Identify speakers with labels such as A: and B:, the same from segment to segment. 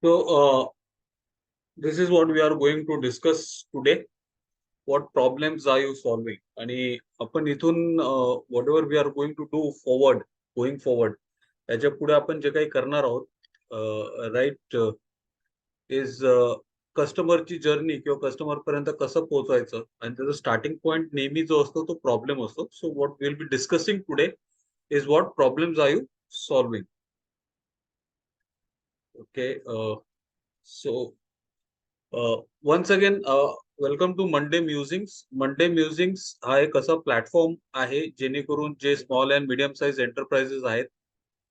A: So, this is what we are going to discuss today. What problems are you solving? आणि आपण इथून whatever we are going to do forward, going forward, याच्या पुढे आपण जे काही करणार आहोत, राईट, इज कस्टमरची जर्नी किंवा कस्टमर पर्यंत कसं पोहोचायचं आणि त्याचा स्टार्टिंग पॉइंट नेहमी जो असतो तो प्रॉब्लेम असतो. So what will be discussing today is what problems are you solving. Okay. So once again welcome to Monday musings. मंडे म्युझिंग्स हा एक असा प्लॅटफॉर्म आहे जेणेकरून जे small and medium size enterprises आहेत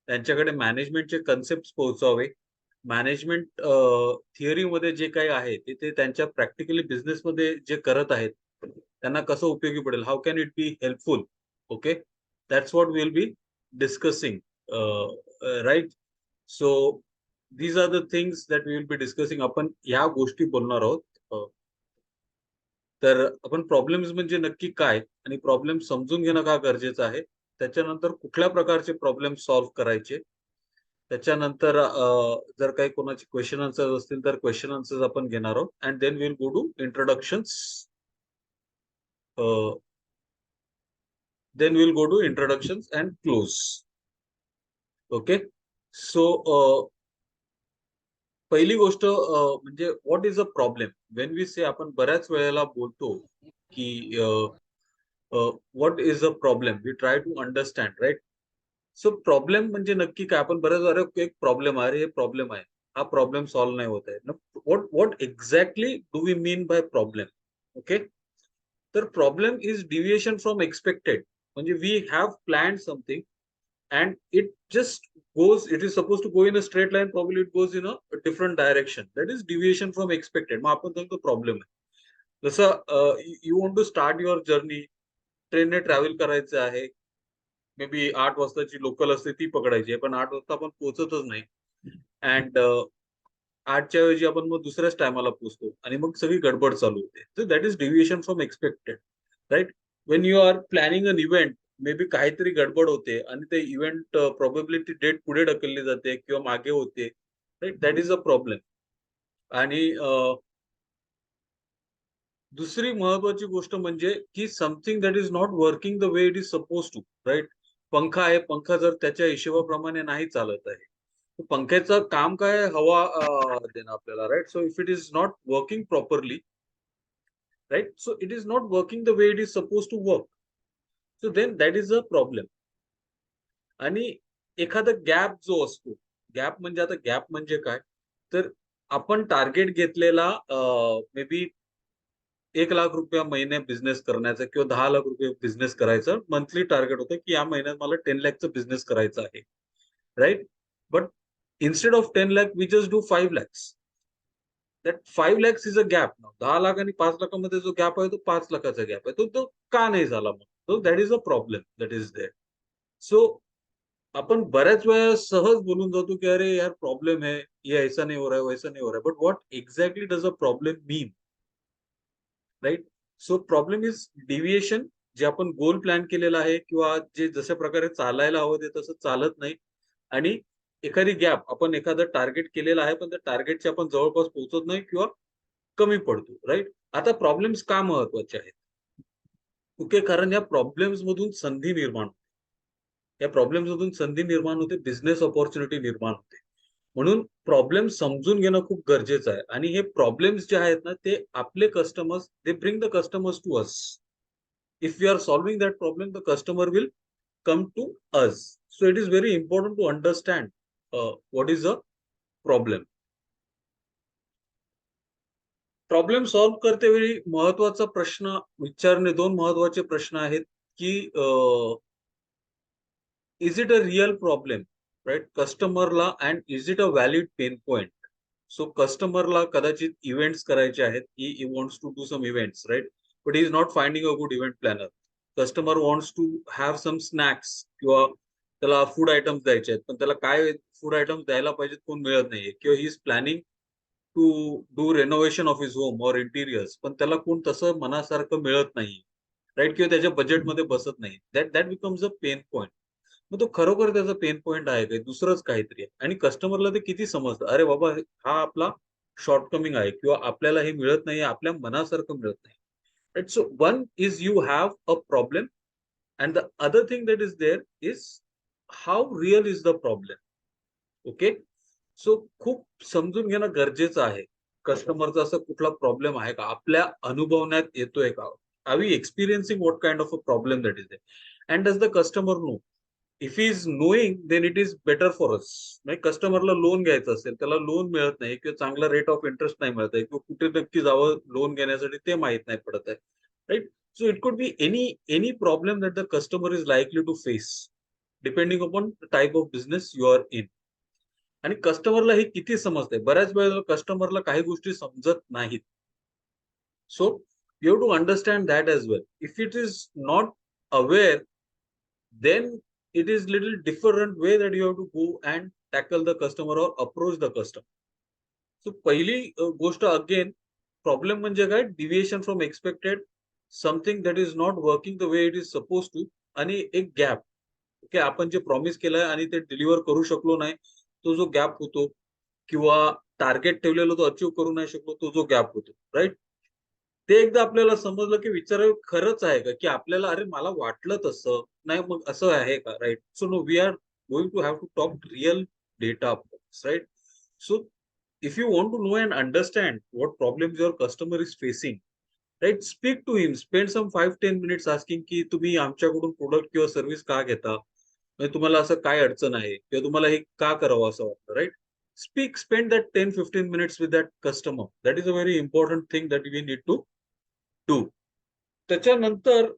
A: त्यांच्याकडे मॅनेजमेंटचे कन्सेप्ट पोहोचावे. मॅनेजमेंट थिअरीमध्ये जे काही आहे ते त्यांच्या प्रॅक्टिकली बिझनेसमध्ये जे करत आहेत त्यांना कसं उपयोगी पडेल, how can it be helpful. Okay, that's what will be discussing. Right. So these are the things that we will be discussing. आपण या गोष्टी बोलणार आहोत. तर आपण प्रॉब्लेम्स म्हणजे नक्की काय आणि प्रॉब्लेम समजून घेणं का गरजेचं आहे, त्याच्यानंतर कुठल्या प्रकारचे प्रॉब्लेम सॉल्व्ह करायचे, त्याच्यानंतर जर काही कोणाचे क्वेश्चन आन्सर्स असतील तर क्वेश्चन आन्सर्स आपण घेणार आहोत. And then we'll go to introductions. Then we'll go to introductions and close. Okay. So पहिली गोष्ट म्हणजे what is a problem. When we say, आपण बऱ्याच वेळेला बोलतो की what is a problem, we try to understand, right. So problem म्हणजे नक्की काय. आपण बऱ्याच वेळा एक प्रॉब्लेम आहे, हे प्रॉब्लेम आहे, हा प्रॉब्लेम सॉल्व्ह नाही होत आहे. What exactly do we mean by problem. Okay. तर problem is deviation from expected. म्हणजे we have plan something and it just it is supposed to go in a straight line, probably it goes in a different direction. That is deviation from expected. मग आपण सांगतो problem आहे. जसं you want to start your journey, ट्रेनने travel करायचं आहे, may be 8 वाजताची local असते ती पकडायची आहे, पण 8 वाजता आपण पोहोचतच नाही. अँड 8च्या ऐवजी आपण मग दुसऱ्याच टायमाला पोहोचतो आणि मग सगळी गडबड चालू होते. तर that is deviation from expected, right. When you are planning an event, maybe काहीतरी गडबड होते आणि ते इव्हेंट प्रोबेबली डेट पुढे ढकलली जाते किंवा मागे होते, right. That is a problem. आणि दुसरी महत्वाची गोष्ट म्हणजे की something that is not working the way it is suppose to, right. पंखा आहे, पंखा जर त्याच्या हिशोबाप्रमाणे नाही चालत आहे, पंख्याचं काम काय, हवा देणं आपल्याला, right. So if it is not working properly, right, so it is not working the way it is suppose to work. So then that is a problem. आणि एखादा गॅप जो असतो, गॅप म्हणजे, आता गॅप म्हणजे काय, तर आपण टार्गेट घेतलेला मे बी 1 लाख रुपये महिने बिझनेस करण्याचा किंवा 10 लाख रुपये बिझनेस करायचं मंथली टार्गेट होतं की या महिन्यात मला 10 लाखचं बिझनेस करायचं आहे, right. But instead of 10 lakh we just do 5 lakhs. That 5 lakhs is a gap. 10 lakh आणि 5 लाखामध्ये जो गॅप आहे तो 5 लाखाचा गॅप आहे. तो का नाही झाला मग? So that is a problem that is there. So अपन बऱ्याच वेळा सहज बोलून जातो की अरे यार प्रॉब्लेम है, ये ऐसा नहीं हो रहा है, वैसा नहीं हो रहा है. But what exactly does a problem mean, right. So problem is deviation. जे आपण गोल प्लॅन केलेला आहे किंवा जे जशा प्रकारे चालायला हवं ते तसं चालत नाही. आणि एखादी गॅप, आपण एखादं टार्गेट केलेलं आहे पण त्या टार्गेटच्या आपण जवळपास पोहोचत नाही किंवा कमी पडतो, राईट. आता प्रॉब्लेम्स का महत्वाचे आहेत? ओके, कारण या प्रॉब्लेम्स मधून संधी निर्माण होते. या प्रॉब्लेम्स मधून संधी निर्माण होते, बिझनेस ऑपॉर्च्युनिटी निर्माण होते. म्हणून प्रॉब्लेम समजून घेणं खूप गरजेचं आहे. आणि हे प्रॉब्लेम्स जे आहेत ना, ते आपले customers, they bring the customers to us. If we are solving that problem, the customer will come to us. So it is very important to understand what is a problem. Problem solve करते वेळी महत्वाचा प्रश्न विचारणे, 2 महत्वाचे प्रश्न आहेत की is it a real problem, right, कस्टमरला, and is it a valid pain point. So कस्टमरला कदाचित इव्हेंट्स करायचे आहेत, he wants to do some events, right, but he is not finding a good event planner. Customer wants to have some snacks किंवा त्याला food items द्यायचे आहेत, पण त्याला काय फूड आयटम्स द्यायला पाहिजेत कोण मिळत नाहीये. किंवा he is planning to do renovation of his home or interiors, पण त्याला कोण तसं मनासारखं मिळत नाही, राईट, किंवा त्याच्या बजेटमध्ये बसत नाही. That becomes a pain point. मग तो खरोखर त्याचा पेन पॉईंट आहे काय, दुसरंच काहीतरी आहे. आणि कस्टमरला ते किती समजतं, अरे बाबा हा आपला शॉर्टकमिंग आहे किंवा आपल्याला हे मिळत नाही, आपल्या मनासारखं मिळत नाही. Right? So one is you have a problem and the other thing that is there is how real is the problem. Okay. So खूप समजून घेणं गरजेचं आहे. कस्टमरचा असा कुठला प्रॉब्लेम आहे का? आपल्या अनुभवण्यात येतोय का? Are we experiencing what kind of a problem that is there? And does the customer know? If he is knowing then it is better for us. म्हणजे कस्टमरला लोन घ्यायचं असेल, त्याला लोन मिळत नाही किंवा चांगला रेट ऑफ इंटरेस्ट नाही मिळत आहे किंवा कुठे नक्की जावं लोन घेण्यासाठी ते माहीत नाही पडत आहे. Right? So it could be any problem that the customer is likely to face depending upon the type of business you are in. आणि कस्टमरला हे किती समजतंय? बऱ्याच वेळेला कस्टमरला काही गोष्टी समजत नाहीत. So you have to understand that as well. If it is not aware, then it is little different way that you have to go and tackle the customer or approach the customer. So पहिली गोष्ट again, problem म्हणजे काय? Deviation from expected, something that is not working the way it is suppose to, आणि एक gap. Okay, आपण जे promise केलंय आणि ते डिलिव्हर करू शकलो नाही, तो जो गॅप होतो, किंवा टार्गेट ठेवलेलं तो अचीव्ह करू नाही शकलो, तो जो गॅप होतो. राईट? ते एकदा आपल्याला समजलं की विचारावं खरंच आहे का, की आपल्याला अरे मला वाटलं तसं नाही, मग असं आहे का? Right? So no, we are going to have to talk real data. Right? So if you want to know and understand what problems your customer is facing, right, speak to him, spend some 5-10 minutes asking की तुम्ही आमच्याकडून product किंवा service का घेता, म्हणजे तुम्हाला असं काय अडचण आहे किंवा तुम्हाला हे का करावं असं वाटतं. Right? spend that 10-15 minutes with that customer. That is a very important thing that we need to do. त्याच्यानंतर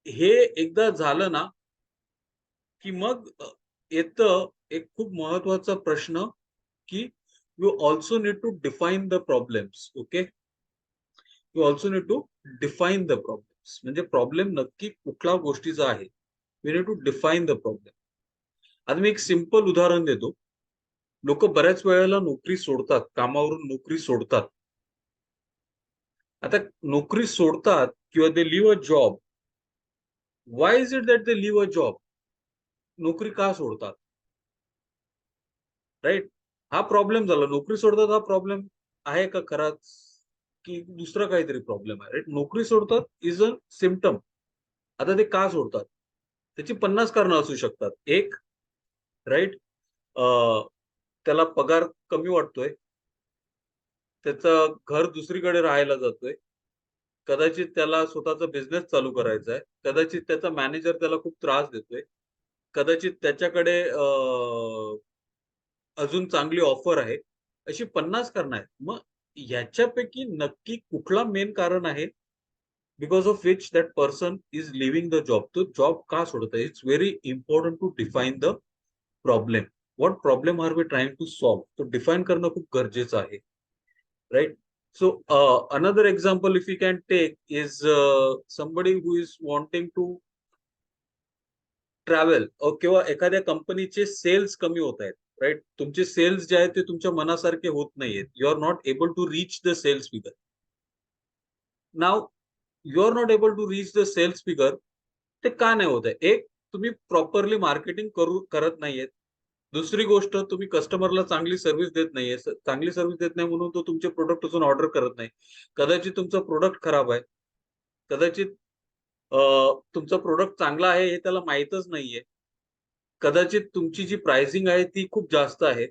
A: हे एकदा झालं ना, की मग येतं एक खूप महत्वाचा प्रश्न, की you also need to define the problems. Okay. You also need to define the problems. म्हणजे प्रॉब्लेम नक्की कुठल्या गोष्टीचा आहे, you need to define the problem. आता मी एक सिंपल उदाहरण देतो. लोक बऱ्याच वेळेला नोकरी सोडतात, कामावरून नोकरी सोडतात. आता नोकरी सोडतात किंवा they leave a job. Why is it that they leave a job? नोकरी का सोडतात? राईट? हा प्रॉब्लेम झाला. नोकरी सोडतात हा प्रॉब्लेम आहे का खराच, की दुसरा काहीतरी प्रॉब्लेम आहे? राईट? नोकरी सोडतात इज अ सिम्पटम. आता ते का सोडतात? त्याची 50 कारणं असू शकतात. एक, राईट, त्याला पगार कमी वाटतोय, त्याचं घर दुसरीकडे राहायला जातोय, कदाचित त्याला स्वतःचा बिझनेस चालू करायचा आहे, कदाचित त्याचा मॅनेजर त्याला खूप त्रास देतोय, कदाचित त्याच्याकडे अजून चांगली ऑफर आहे. अशी 50 कारणं आहेत. मग याच्यापैकी नक्की कुठला मेन कारण आहे, because of which that person is living the job? तो जॉब का सोडत आहे? It's very important to define the problem. What problem are we trying to solve? तो डिफाईन करणं खूप गरजेचं आहे. Right? So another example if you can take is somebody who is wanting to travel, किंवा एखाद्या कंपनीचे सेल्स कमी होत आहेत. राईट? तुमचे सेल्स जे आहेत ते तुमच्या मनासारखे होत नाहीयेत. You are not able to reach the sales figure. Now you are not able to reach the sales figure. ते का नाही होत आहे? एक, तुम्ही प्रॉपरली मार्केटिंग करत नाहीयेत. दुसरी गोष्ट, तुम्ही कस्टमरला चांगली सर्व्हिस देत नाहीये. चांगली सर्व्हिस देत नाही म्हणून तो तुमचे प्रोडक्ट अजून ऑर्डर करत नाही. कदाचित तुमचा प्रोडक्ट खराब आहे. कदाचित अ, तुमचा प्रोडक्ट चांगला आहे हे त्याला माहीतच नाहीये. कदाचित तुमची जी प्राइसिंग आहे ती खूप जास्त आहे,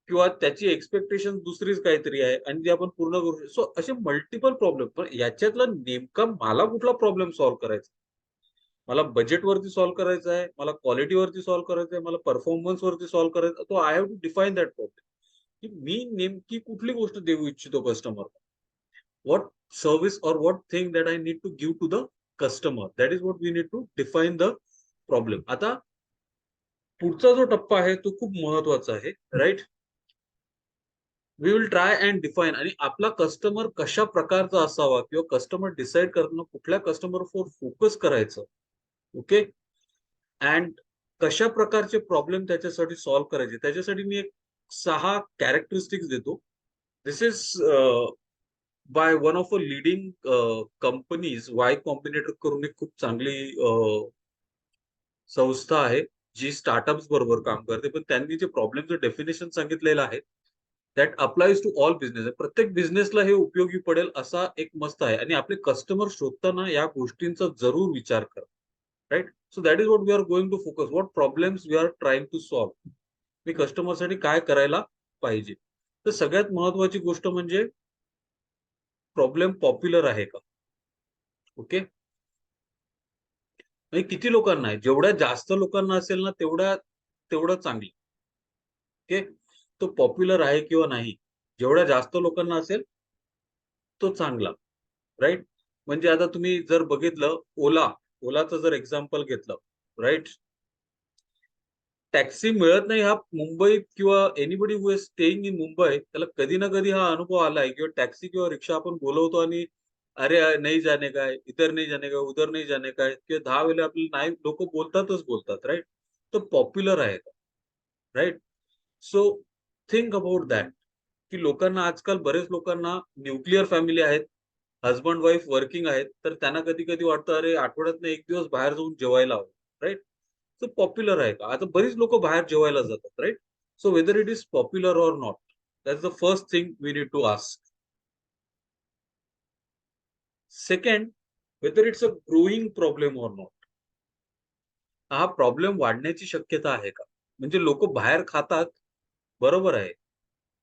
A: किंवा त्याची एक्स्पेक्टेशन दुसरीच काहीतरी आहे आणि ती आपण पूर्ण करू शकतो. सो असे मल्टिपल प्रॉब्लेम. पण याच्यातला नेमका मला कुठला प्रॉब्लेम सॉल्व्ह करायचा? मला बजेटवरती सॉल्व्ह करायचा आहे, मला क्वालिटीवरती सॉल्व्ह करायचं आहे, मला परफॉर्मन्स वरती सॉल्व्ह करायचं, तो I have to define that problem, की मी नेमकी कुठली गोष्ट देऊ इच्छितो कस्टमरला. What service or what thing that I need to give to the customer. That is what we need to define the problem. आता पुढचा जो टप्पा आहे तो खूप महत्वाचा आहे. Right? We will try and define, आणि आपला कस्टमर कशा प्रकारचा असावा किंवा कस्टमर डिसाईड करणं कुठल्या कस्टमरवर फोकस करायचं. ओके. अँड कशा प्रकारचे प्रॉब्लेम त्याच्यासाठी सॉल्व्ह करायचे, त्याच्यासाठी मी एक 6 कॅरेक्टरिस्टिक्स देतो. This is by one of a leading companies, Y Combinator करून एक खूप चांगली संस्था आहे जी स्टार्टअप्स बरोबर काम करते, पण त्यांनी जे प्रॉब्लेमचं डेफिनेशन सांगितलेलं आहे that applies to all business. प्रत्येक बिझनेसला हे उपयोगी पडेल असा एक मस्त आहे आणि आपले कस्टमर शोधताना या गोष्टींचा जरूर विचार करा. Right? So that is what we are going to focus. What problems we are trying to solve. मी कस्टमरसाठी काय करायला पाहिजे. तर सगळ्यात महत्वाची गोष्ट म्हणजे प्रॉब्लेम पॉप्युलर आहे का? ओके. म्हणजे किती लोकांना आहे? जेवढ्या जास्त लोकांना असेल ना तेवढं चांगलं. ओके. तो पॉप्युलर आहे किंवा नाही. जेवढ्या जास्त लोकांना असेल तो चांगला. राइट? म्हणजे आता तुम्ही जर बघितलं ओलाचं जर एक्झाम्पल घेतलं, राइट? टॅक्सी मिळत नाही हा मुंबईत किंवा anybody who is staying in Mumbai त्याला कधी ना कधी हा अनुभव आलाय किंवा टॅक्सी किंवा रिक्षा आपण बोलवतो आणि अरे नहीं जाने का है, इधर नहीं जाने का, उधर नहीं जाने का है किंवा 10 वेळेला आपल्याला नाही लोकं बोलतातच बोलतात, राइट? तो पॉप्युलर आहे का? Right? So think about that, की लोकांना आजकाल बरेच लोकांना न्यूक्लिअर फॅमिली आहेत. हसबंड वाईफ वर्किंग आहेत, तर त्यांना कधी-कधी वाटतं, अरे आठवड्यातनं 1 दिवस बाहेर जाऊन जेवायला हवं, राइट? तो पॉप्युलर आहे का? आता बरीच लोकं बाहेर जेवायला जातात, right? So whether it is popular or not, that's the first thing we need to ask. Second, whether it's a growing problem or not. हा प्रॉब्लेम वाढण्याची शक्यता आहे का? म्हणजे लोकं बाहेर खातात, बरोबर आहे.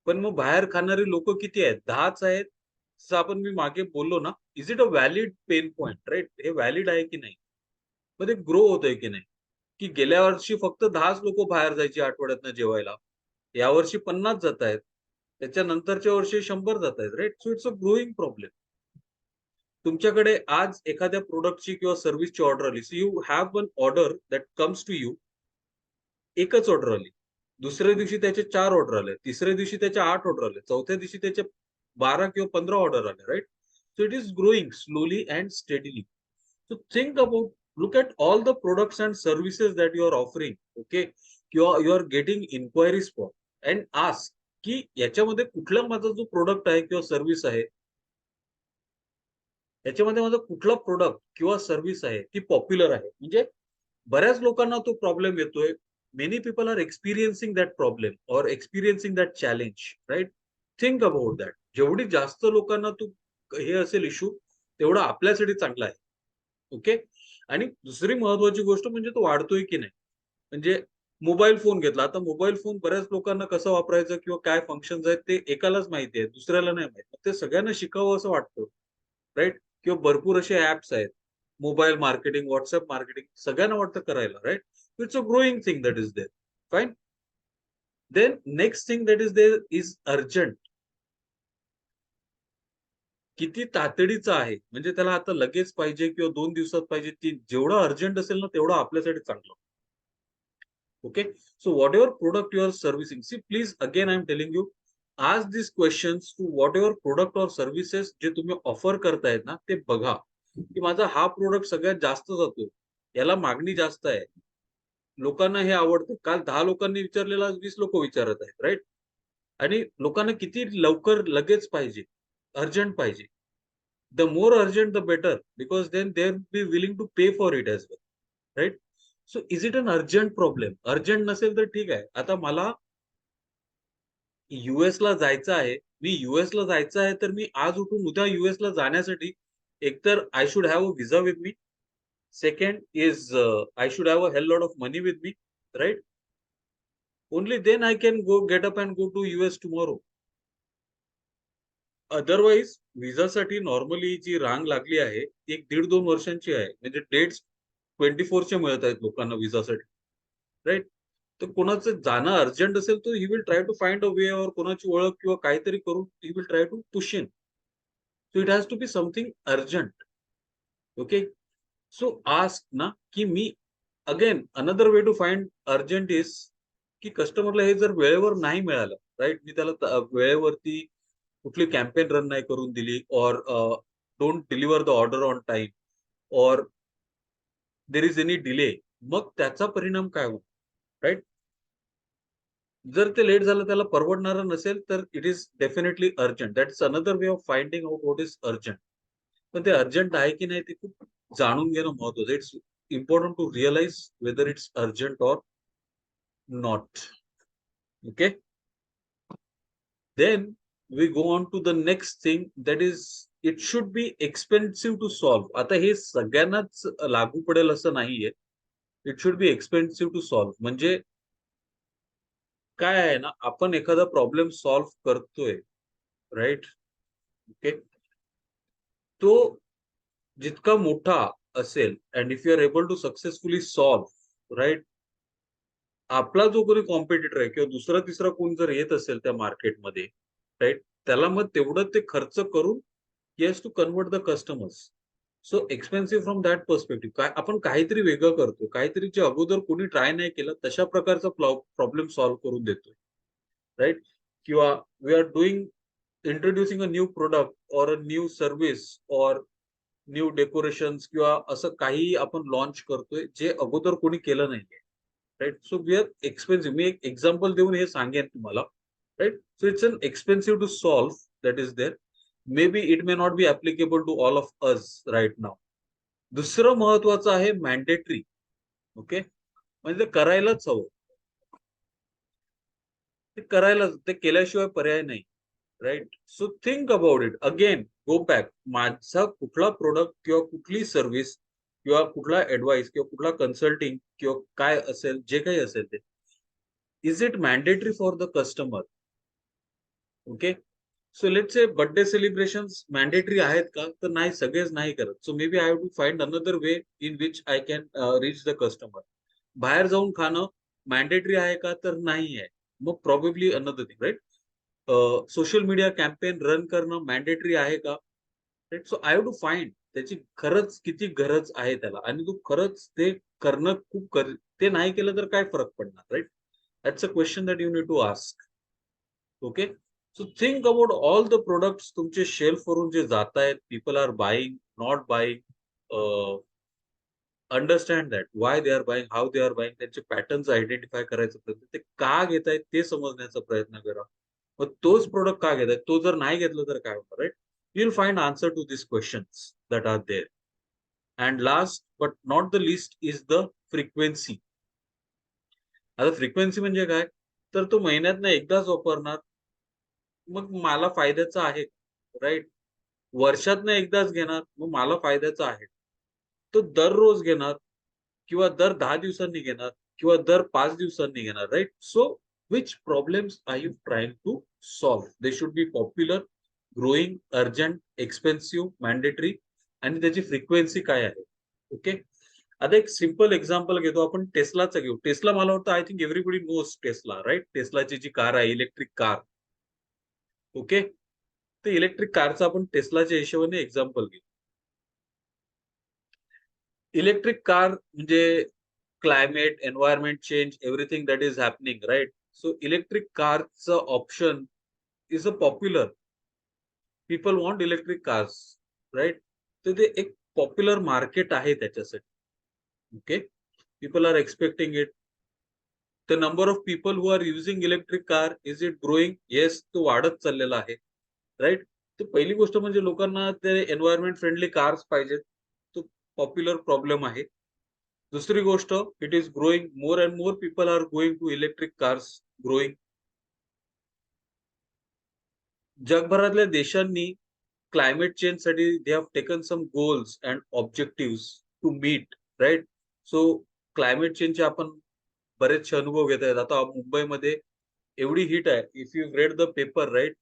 A: पण मग बाहेर खाणारी लोकं किती आहेत? 10च आहेत. जसं आपण मी मागे बोललो ना, is it a valid pain point, right? हे व्हॅलिड आहे की नाही? मग ते ग्रो होतंय की नाही? की गेल्या वर्षी फक्त 10च लोकं बाहेर जायची आठवड्यातनं जेवायला. यावर्षी 50 जातायत. त्याच्यानंतरच्या वर्षी 100 जातायत, right? So it's a growing problem. तुमच्याकडे आज एखाद्या प्रॉडक्टची किंवा सर्व्हिसची ऑर्डर आली. So you have one order that comes to you. एकच ऑर्डर आली. दुसऱ्या दिवशी त्याचे 4 ऑर्डर आले. तिसऱ्या दिवशी त्याच्या 8 ऑर्डर आले. चौथ्या दिवशी त्याचे 12 किंवा 15 ऑर्डर आले, right? So it is growing slowly and steadily. So think about, look at all the products and services that you are offering, okay? You are getting inquiries for and ask की याच्यामध्ये कुठला माझा जो product आहे किंवा service आहे, याच्यामध्ये माझा कुठला प्रॉडक्ट किंवा सर्व्हिस आहे ती पॉप्युलर आहे. म्हणजे बऱ्याच लोकांना तो प्रॉब्लेम येतोय. Many people are experiencing that problem or experiencing that challenge, right? Think about that. जेवढी जास्त लोकांना तू हे असेल इश्यू, तेवढं आपल्यासाठी चांगलं आहे. ओके. आणि दुसरी महत्वाची गोष्ट म्हणजे तो वाढतोय की नाही. म्हणजे मोबाईल फोन घेतला. आता मोबाईल फोन बऱ्याच लोकांना कसं वापरायचं किंवा काय फंक्शन्स आहेत ते एकालाच माहिती आहे, दुसऱ्याला नाही माहिती. ते सगळ्यांना शिकावं असं वाटतं, राइट? किंवा भरपूर असे ॲप्स आहेत. मोबाईल मार्केटिंग, WhatsApp मार्केटिंग सगळ्यांना वाटतं करायला, right? It's a growing thing that is there. Fine. Then next thing that is there is urgent. किती तातडीचं आहे. म्हणजे त्याला आता लगेच पाहिजे किंवा 2 दिवसात पाहिजे. ती जेवढं अर्जंट असेल ना, तेवढं आपल्यासाठी चांगलं. Okay. So whatever product you are servicing. See please again I am telling you, ask this questions to whatever product or services जे तुम्ही ऑफर करतायत ना, ते बघा, की माझा हा प्रॉडक्ट सगळ्यात जास्त जातोय. याला मागणी जास्त आहे. लोकांना हे आवडतं. काल 10 लोकांनी विचारलेलं आज 20 लोकं विचारत आहेत, राइट? आणि लोकांना किती लवकर लगेच पाहिजे, अर्जंट पाहिजे. The more urgent, the better, because then they'll be willing to pay for it as well, right? So is it an urgent problem? Urgent नसेल तर ठीक आहे. आता मला यूएसला जायचं आहे. मी यूएसला जायचं आहे, तर मी आज उठून उद्या यूएसला जाण्यासाठी एकतर I should have a visa with me. Second is I should have a hell lot of money with me, right? Only then I can get up and go to US tomorrow. Otherwise व्हिसासाठी normally जी रांग लागली आहे, ती एक 1.5-2 वर्षांची आहे. म्हणजे डेट्स 24 चे मिळत आहेत लोकांना व्हिसासाठी, राइट? तर कोणाचं जाणं अर्जंट असेल, तर he will try to find a way or कोणाची ओळख किंवा काहीतरी करून he will try to push in. So it has to be something urgent. Okay. So ask ना, की मी again another way to find urgent is की कस्टमरला हे जर वेळेवर नाही मिळालं, राइट? मी त्याला वेळेवरती कुठली कॅम्पेन रन नाही करून दिली और don't deliver the order on time और देयर इज एनी डिले. मग त्याचा परिणाम काय होईल, राइट? जर ते लेट झालं त्याला परवडणारं नसेल, तर it is definitely urgent. That is another way of finding out what is urgent. पण ते अर्जंट आहे की नाही ते खूप जाणून घेणं महत्वाचं आहे. important to realize whether it's urgent or not. Okay. Then we go on to the next thing, that is it should be expensive to solve. आता हे सगळ्यांनाच लागू पडेल असं नाहीये. It should be expensive to solve. म्हणजे काय आहे ना, आपण एखादा प्रॉब्लेम सॉल्व्ह करतोय, राईट? ओके. तो जितका मोठा असेल, and if you are able to successfully solve, right, आपला जो कोणी कॉम्पिटिटर आहे किंवा दुसरा तिसरा कोण जर येत असेल त्या मार्केटमध्ये, राईट, त्याला मग तेवढं ते खर्च करून he has to convert the customers. So expensive from that perspective. काय आपण काहीतरी वेगळं करतो, काहीतरी जे अगोदर कोणी ट्राय नाही केलं तशा प्रकारचा प्रॉब्लेम सॉल्व्ह करून देतोय, राईट? किंवा we are doing introducing a new product or a new service or new decorations किंवा असं काही आपण लॉन्च करतोय जे अगोदर कोणी केलं नाहीये, right? So we are expensive. मी एक एक्झाम्पल देऊन हे सांगेन तुम्हाला, right? So it's an expensive to solve, that is there. Maybe it may not be applicable to all of us right now. दुसरं महत्वाचं आहे मॅन्डेटरी. ओके. म्हणजे ते करायलाच हवं. ते करायलाच, ते केल्याशिवाय पर्याय नाही, right? So think about it again. Go back. माझा कुठला प्रोडक्ट किंवा कुठली सर्व्हिस किंवा कुठला ऍडवाइस किंवा कुठला कन्सल्टिंग किंवा काय असेल, जे काही असेल ते, is it mandatory for the customer? Okay. So let's say birthday celebrations mandatory आहेत का? तर नाही, सगळेच नाही करत. So maybe I have to find another way in which I can reach the customer. बाहेर जाऊन खाणं मॅन्डेटरी आहे का? तर नाही आहे. मग probably another thing, right? Social media campaign run करणं मॅन्डेटरी आहे का? Right. So I have to find त्याची खरंच किती गरज आहे त्याला, आणि तू खरंच ते करणं ते नाही केलं तर काय फरक पडणार, right? That's a question that you need to ask. Okay. So think about all the products तुमचे शेल्फ वरून जे जात आहेत, people are buying, not buying. Understand that why they are buying, how they are buying. त्यांचे patterns identify करायचा प्रयत्न, ते का घेत आहेत ते समजण्याचा प्रयत्न करा. मग तोच प्रोडक्ट का घेत आहेत, तो जर नाही घेतला तर काय होणार, right? You will find answer to this questions that are there. And last but not the list is the frequency. आता फ्रिक्वेन्सी म्हणजे काय? तर तो महिन्यातनं एकदाच वापरणार, मग मला फायद्याचं आहे, राईट? वर्षातनं एकदाच घेणार, मग मला फायद्याचं आहे. तो दररोज घेणार किंवा दर 10 दिवसांनी घेणार किंवा दर 5 दिवसांनी घेणार, right? So which problems are you trying to solve? They should be popular, growing, urgent, expensive, mandatory, आणि त्याची फ्रिक्वेन्सी काय आहे. ओके. आता एक सिंपल एक्झाम्पल घेतो आपण, टेस्लाचं घेऊ. टेस्ला, मला वाटतं I think everybody knows Tesla, right? टेस्लाची जी कार आहे, इलेक्ट्रिक कार. ओके. ते इलेक्ट्रिक कारचं आपण टेस्लाच्या हिशोबाने एक्झाम्पल घेऊ. इलेक्ट्रिक कार म्हणजे climate, environment change, everything that is happening, right? So electric कारचं option is a popular. People want electric cars, right? तर ते एक पॉप्युलर मार्केट आहे त्याच्यासाठी. Okay. People are expecting it. The number of people who are using electric car, is it growing? Yes, तो वाढत चाललेला आहे, राईट? तर पहिली गोष्ट म्हणजे लोकांना ते एन्व्हायरमेंट फ्रेंडली कार्स पाहिजेत. तो पॉप्युलर प्रॉब्लेम आहे. दुसरी गोष्ट, it is growing. More and more people are going to electric cars, growing. जगभरातल्या देशांनी क्लायमेट चेंज साठी they have taken some goals and objective to meet, right? So climate चेंजचे आपण बरेचसे अनुभव घेत आहेत. आता मुंबईमध्ये एवढी हीट आहे. If you read the paper, right,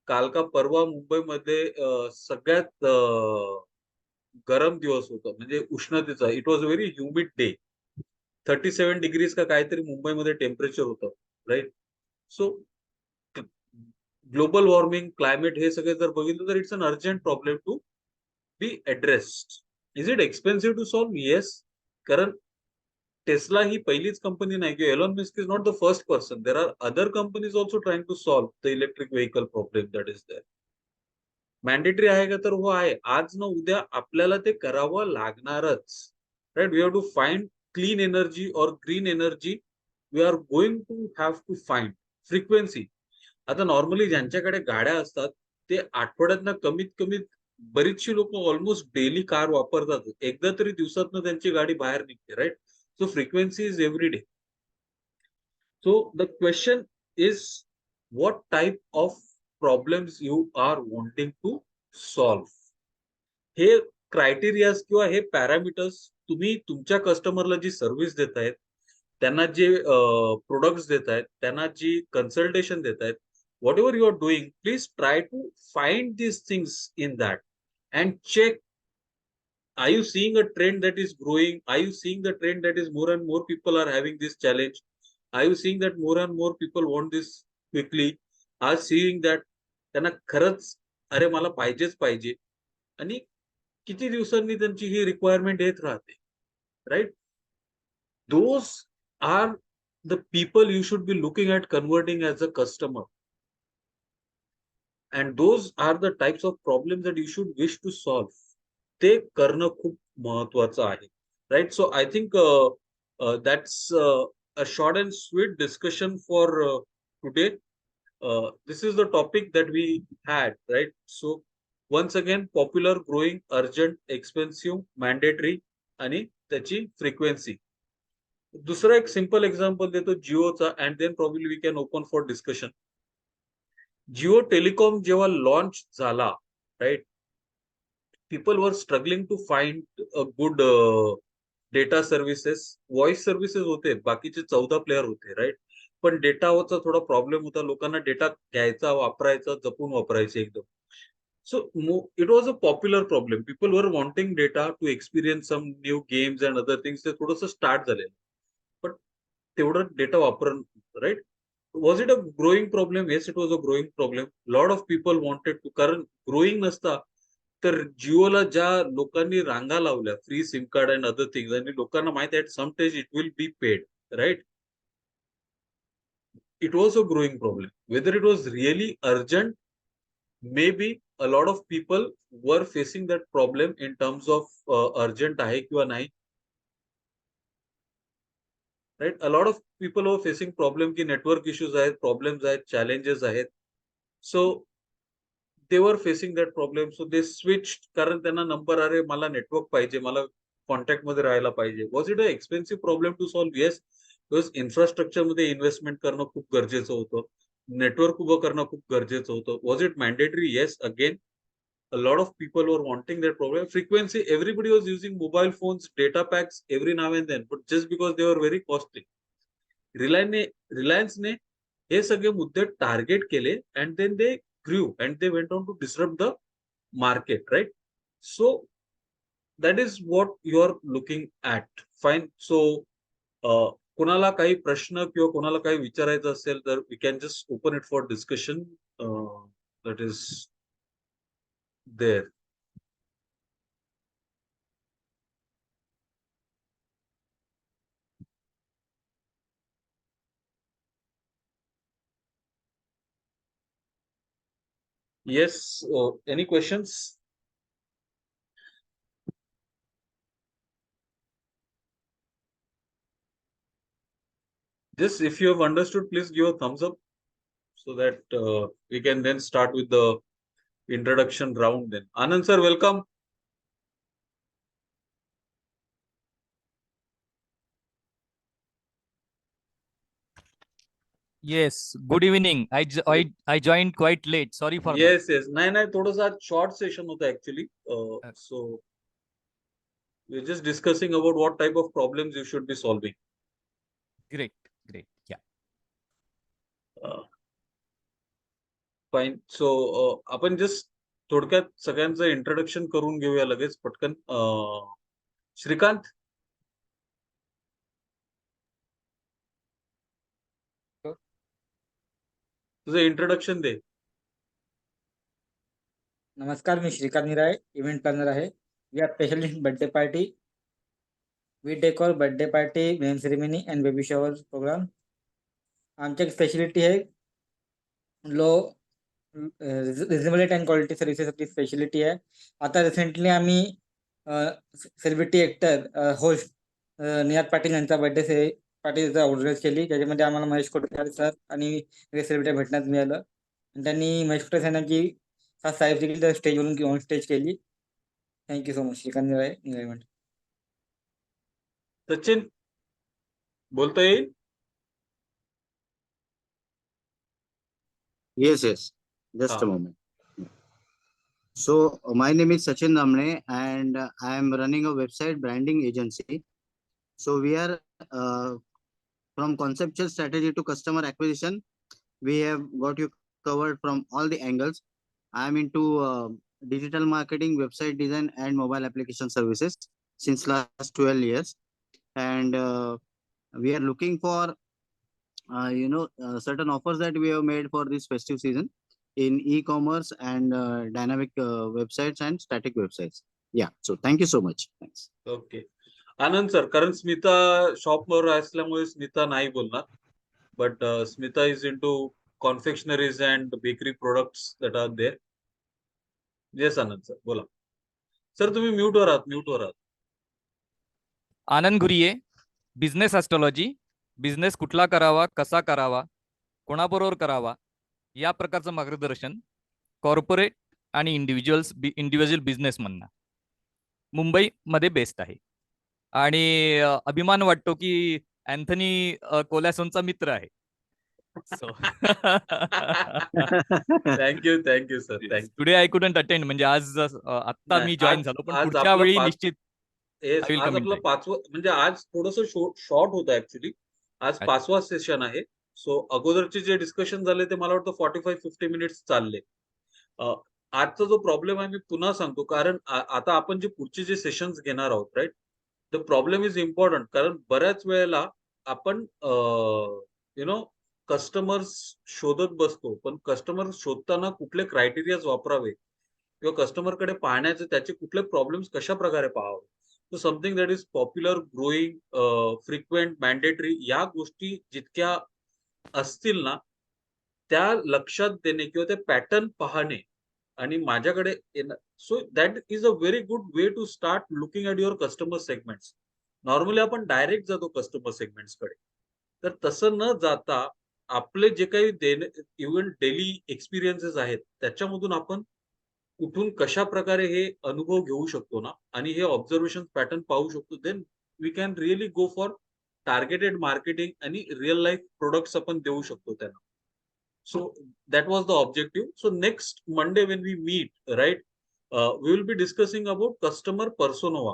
A: काल का परवा मुंबईमध्ये सगळ्यात गरम दिवस होता, म्हणजे उष्णतेचा. It was a very humid day. 37 degrees का काहीतरी मुंबईमध्ये टेम्परेचर होतं, right? So global warming, climate, हे सगळे जर बघितलं तर it's an urgent problem to be addressed. Is it expensive to solve? Yes. कारण टेस्ला ही पहिलीच कंपनी नाही, किंवा Elon Musk is not the first person. There are other companies also trying to solve the electric vehicle problem that is there. Mandatory आहे का? तर हो आहे. आज ना उद्या आपल्याला ते करावं लागणारच, right? We have to find clean energy और green energy. We are going to have to find frequency. आता नॉर्मली ज्यांच्याकडे गाड्या असतात ते आठवड्यातनं कमीत कमी बरीचशी लोक ऑलमोस्ट डेली कार वापरतात, एकदा तरी दिवसातनं त्यांची गाडी बाहेर निघते, right? So frequency is every day. So the question is what type of problems you are wanting to solve. हे क्रायटेरियाज किंवा हे पॅरामीटर्स तुम्ही तुमच्या कस्टमरला जी सर्व्हिस देतायत, त्यांना जे प्रोडक्ट्स देतायत, त्यांना जी कन्सल्टेशन देतायत, whatever you are doing, please try to find these things in that and check, are you seeing a trend that is growing? Are you seeing the trend that is more and more people are having this challenge? Are you seeing that more and more people want this quickly? Are seeing that त्यांना खरंच अरे मला पाहिजेच पाहिजे, आणि किती दिवसांनी त्यांची ही रिक्वायरमेंट येत राहते, right? Those are the people you should be looking at converting as a customer, and those are the types of problems that you should wish to solve. ते करणं खूप महत्वाचं आहे, right? So I think that's a short and sweet discussion for today. This is the topic that we had, right? So once again, popular, growing, urgent, expensive, mandatory, आणि त्याची frequency. दुसरा एक simple example देतो जिओचा, and then probably we can open for discussion. Jio telecom जेव्हा launch झाला, right, people were struggling to find a good data services. Voice services होते, बाकीचे 14 प्लेयर होते, राईट? पण डेटाचा थोडा प्रॉब्लेम होता, लोकांना डेटा घ्यायचा, वापरायचा, जपून वापरायचे एकदम. So it was a popular problem. People were wanting data to experience some new games and other things. ते थोडंसं स्टार्ट झालेलं, पण तेवढं डेटा वापरण, right? Was it a growing problem? Yes, it was a growing problem. Lot of people wanted to, कारण growing नसता तर जिओला ज्या लोकांनी रांगा लावल्या free sim card and other things, आणि लोकांना माहिती आहे some stage it will be paid, right? It was a growing problem. Whether it was really urgent, maybe a lot of people were facing that problem in terms of urgent आहे किंवा नाही, right? A lot of people were facing problem की network issues आहेत, problems आहेत, challenges आहेत. So they were facing that problem, so they switched, कारण त्यांना number, अरे मला नेटवर्क पाहिजे, मला कॉन्टॅक्ट मध्ये राहायला पाहिजे. Was it a expensive problem to solve? Yes, because infrastructure मध्ये इन्व्हेस्टमेंट करणं खूप गरजेचं होतं, नेटवर्क उभं करणं खूप गरजेचं होतं. Was it mandatory? Yes, again a lot of people were wanting that problem. Frequency, everybody was using mobile phones, data packs every now and then, but just because they were very costly. रिलायन्सने हे सगळे मुद्दे target केले, and then they grew and they went on to disrupt the market, right? So that is what you are looking at. Fine. So कोणाला काही प्रश्न किंवा कोणाला काही विचारायचं असेल तर we can just open it for discussion. That is there. Yes, any questions? Just if you have understood, please give a thumbs up so that we can then start with the introduction round then. Anand sir, welcome.
B: Yes, good evening. I joined quite late. Sorry for that.
A: Yes, yes. नाही थोडंसं आज short session होतं actually. So we're just discussing about what type of problems you should be solving.
B: Great, great. Yeah.
A: Fine. So आपण just थोडक्यात सगळ्यांचं introduction करून घेऊया लगेच पटकन. श्रीकांत, तुझं इंट्रोडक्शन दे.
C: नमस्कार, मी श्रीकांत निराळे, इव्हेंट प्लॅनर आहे. We are specialist in birthday party. We decor birthday party, name ceremony and baby shower program. आमची एक स्पेशलिटी आहे low reasonable rate and quality services आपली स्पेशलिटी आहे. आता रिसेंटली आम्ही celebrity actor host Nihar Patil यांचा बर्थडे पार्टीचा ऑर्गनाईज केली, ज्याच्यामध्ये आम्हाला महेश कोटेकर सर आणि वेगळे सेलिब्रिटी भेटण्यात मिळालं. आणि त्यांनी महेश कोटेकर यांची साहेब देखील त्या स्टेजवरून ऑन स्टेज केली. Thank you so much Shrikant Nirale event.
A: Sachin बोलता येईल?
D: Yes, yes. Just a moment. So, my name is Sachin Damne, and I am running a website branding agency. So, we are from conceptual strategy to customer acquisition. We have got you covered from all the angles. I am into digital marketing, website design, and mobile application services since last 12 years. And we are looking for certain offers that we have made for this festive season in e-commerce and dynamic websites and static websites. Yeah, so thank you so much. Thanks.
A: Okay. Anand sir, कारण स्मिता शॉपवर असल्यामुळे स्मिता नाही बोलणार, but Smita is into confectioneries and bakery products that are there. Yes Anand sir, बोला. Sir तुम्ही म्यूटवर आहात.
B: Anand Guriye, business astrology. Business कुठला करावा, कसा करावा, कोणाबरोबर करावा, या प्रकारचं मार्गदर्शन कॉर्पोरेट आणि इंडिव्हिज्युअल बिझनेसमनना मुंबईमध्ये बेस्ट आहे. आणि अभिमान वाटतो की अँथनी कोलॅसोनचा मित्र आहे.
A: Thank you sir, thank you.
B: Today I couldn't attend, म्हणजे आज आता मी जॉईन झालो, पण
A: आज
B: पुढच्या
A: आपलं
B: वेळी निश्चित
A: आज आपलं 5वं, म्हणजे आज थोडस शॉर्ट होतं ऍक्च्युली. आज 5वा सेशन आहे. सो अगोदरचे जे डिस्कशन झाले ते मला वाटतं 45-50 मिनिट्स चालले. आजचा जो प्रॉब्लेम आहे मी पुन्हा सांगतो, कारण आता आपण जे पुढचे जे सेशन्स घेणार आहोत, right, the problem is important. कारण बऱ्याच वेळेला आपण कस्टमर्स शोधत बसतो, पण कस्टमर शोधताना कुठले क्रायटेरियाज वापरावे किंवा कस्टमरकडे पाहण्याचे त्याचे कुठले प्रॉब्लेम्स कशा प्रकारे पाहावे. So something that is popular, growing, frequent, mandatory, या गोष्टी जितक्या असतील ना, त्या लक्षात देणे किंवा ते पॅटर्न पाहणे आणि माझ्याकडे येणं. So that is a very good way to start looking at your customer segments. Normally आपण डायरेक्ट जातो कस्टमर सेगमेंट्स कडे, तर तसं न जाता आपले जे काही इव्हन डेली एक्सपिरियन्सेस आहेत त्याच्यामधून आपण कुठून कशा प्रकारे हे अनुभव घेऊ शकतो ना, आणि हे ऑब्झर्वेशन पॅटर्न पाहू शकतो, then we can really go for targeted marketing आणि रिअल लाईफ प्रोडक्ट्स आपण देऊ शकतो त्यांना. So that was the objective. So next Monday when we meet, right, we will be discussing about customer persona.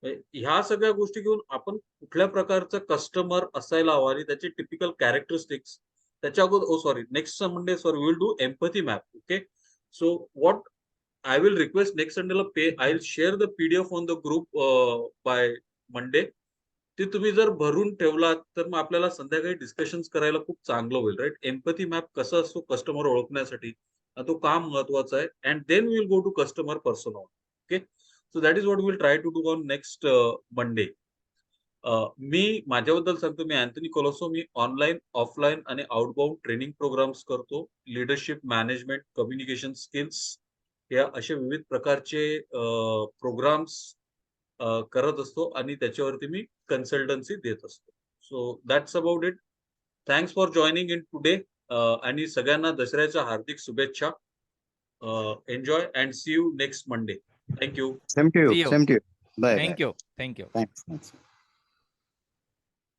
A: ह्या सगळ्या गोष्टी घेऊन आपण कुठल्या प्रकारचा कस्टमर असायला हवा आणि त्याचे टिपिकल कॅरेक्टरिस्टिक्स त्याच्या अगोदर next Monday we will do empathy map. Okay, so what I will request next Sunday I'll share the PDF on the group by Monday. ते तुम्ही जर भरून ठेवलात तर मग आपल्याला संध्याकाळी डिस्कशन्स करायला खूप चांगलं होईल, राईट. एम्पथी मॅप कसा असतो कस्टमर ओळखण्यासाठी, तो का महत्वाचा आहे, and then we will go to customer persona. Okay, so that is what will try to do on next Monday. मी माझ्याबद्दल सांगतो, मी अँथनी कोलोसो. मी ऑनलाईन, ऑफलाईन आणि आउटबाउंड ट्रेनिंग प्रोग्राम्स करतो. लिडरशिप, मॅनेजमेंट, कम्युनिकेशन स्किल्स या असे विविध प्रकारचे प्रोग्राम्स करत असतो आणि त्याच्यावरती मी कन्सल्टन्सी देत असतो. So that's about it. Thanks for joining in today, आणि सगळ्यांना दसऱ्याच्या हार्दिक शुभेच्छा. Enjoy and see you next Monday. Thank you.
D: Same to you.
B: See you.
D: Same to you. Bye.
B: Thank you.
D: Thanks.